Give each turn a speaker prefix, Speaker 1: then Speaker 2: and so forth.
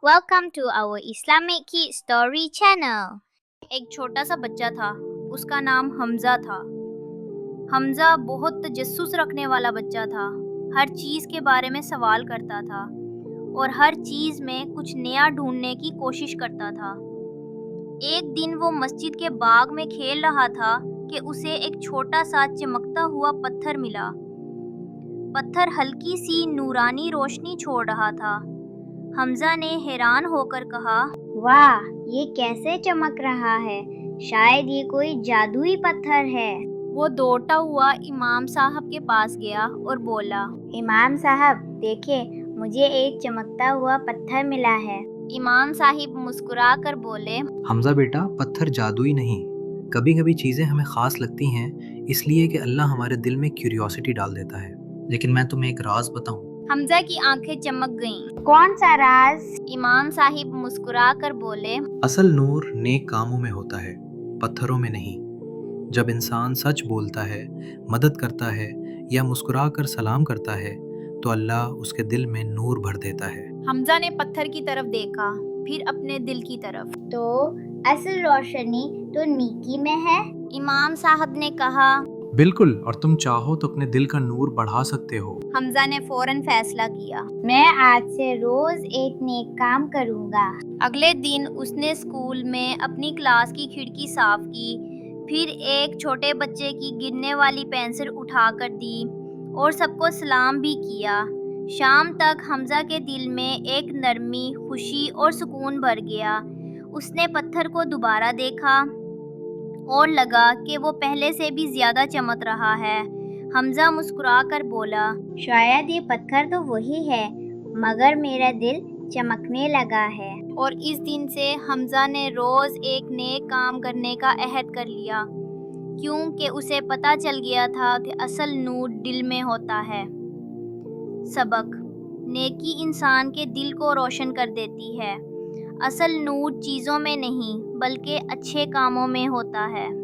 Speaker 1: Welcome to our Islamic Kid Story channel.
Speaker 2: ایک چھوٹا سا بچہ تھا، اس کا نام حمزہ تھا۔ حمزہ بہت تجسس رکھنے والا بچہ تھا، ہر چیز کے بارے میں سوال کرتا تھا اور ہر چیز میں کچھ نیا ڈھونڈنے کی کوشش کرتا تھا۔ ایک دن وہ مسجد کے باغ میں کھیل رہا تھا کہ اسے ایک چھوٹا سا چمکتا ہوا پتھر ملا۔ پتھر ہلکی سی نورانی روشنی چھوڑ رہا تھا۔ حمزہ نے حیران ہو کر کہا،
Speaker 1: واہ، یہ کیسے چمک رہا ہے؟ شاید یہ کوئی جادوئی پتھر ہے۔
Speaker 2: وہ دوڑتا ہوا امام صاحب کے پاس گیا اور بولا،
Speaker 1: امام صاحب دیکھیں، مجھے ایک چمکتا ہوا پتھر ملا ہے۔
Speaker 2: امام صاحب مسکرا کر بولے،
Speaker 3: حمزہ بیٹا، پتھر جادوئی نہیں، کبھی کبھی چیزیں ہمیں خاص لگتی ہیں اس لیے کہ اللہ ہمارے دل میں کیوریوسٹی ڈال دیتا ہے۔ لیکن میں تمہیں ایک راز بتاؤں۔
Speaker 2: حمزہ کی آنکھیں چمک گئیں۔
Speaker 1: کون سا راز؟
Speaker 2: امام صاحب مسکرا کر بولے،
Speaker 3: اصل نور نیک کاموں میں ہوتا ہے، پتھروں میں نہیں۔ جب انسان سچ بولتا ہے، مدد کرتا ہے یا مسکرا کر سلام کرتا ہے تو اللہ اس کے دل میں نور بھر دیتا ہے۔
Speaker 2: حمزہ نے پتھر کی طرف دیکھا، پھر اپنے دل کی طرف۔
Speaker 1: تو اصل روشنی تو نیکی میں ہے؟
Speaker 2: امام صاحب نے کہا۔
Speaker 3: بالکل، اور تم چاہو تو اپنے دل کا نور بڑھا سکتے ہو۔
Speaker 2: حمزہ نے فوراً فیصلہ کیا۔
Speaker 1: میں آج سے روز ایک نیک کام کروں گا۔
Speaker 2: اگلے دن اس نے اسکول میں اپنی کلاس کی کھڑکی صاف کی، پھر ایک چھوٹے بچے کی گرنے والی پینسل اٹھا کر دی اور سب کو سلام بھی کیا۔ شام تک حمزہ کے دل میں ایک نرمی، خوشی اور سکون بھر گیا۔ اس نے پتھر کو دوبارہ دیکھا اور لگا کہ وہ پہلے سے بھی زیادہ چمک رہا ہے۔ حمزہ مسکرا کر بولا،
Speaker 1: شاید یہ پتھر تو وہی ہے، مگر میرا دل چمکنے لگا ہے۔
Speaker 2: اور اس دن سے حمزہ نے روز ایک نیک کام کرنے کا عہد کر لیا، کیونکہ اسے پتہ چل گیا تھا کہ اصل نور دل میں ہوتا ہے۔ سبق: نیکی انسان کے دل کو روشن کر دیتی ہے۔ اصل نور چیزوں میں نہیں بلکہ اچھے کاموں میں ہوتا ہے۔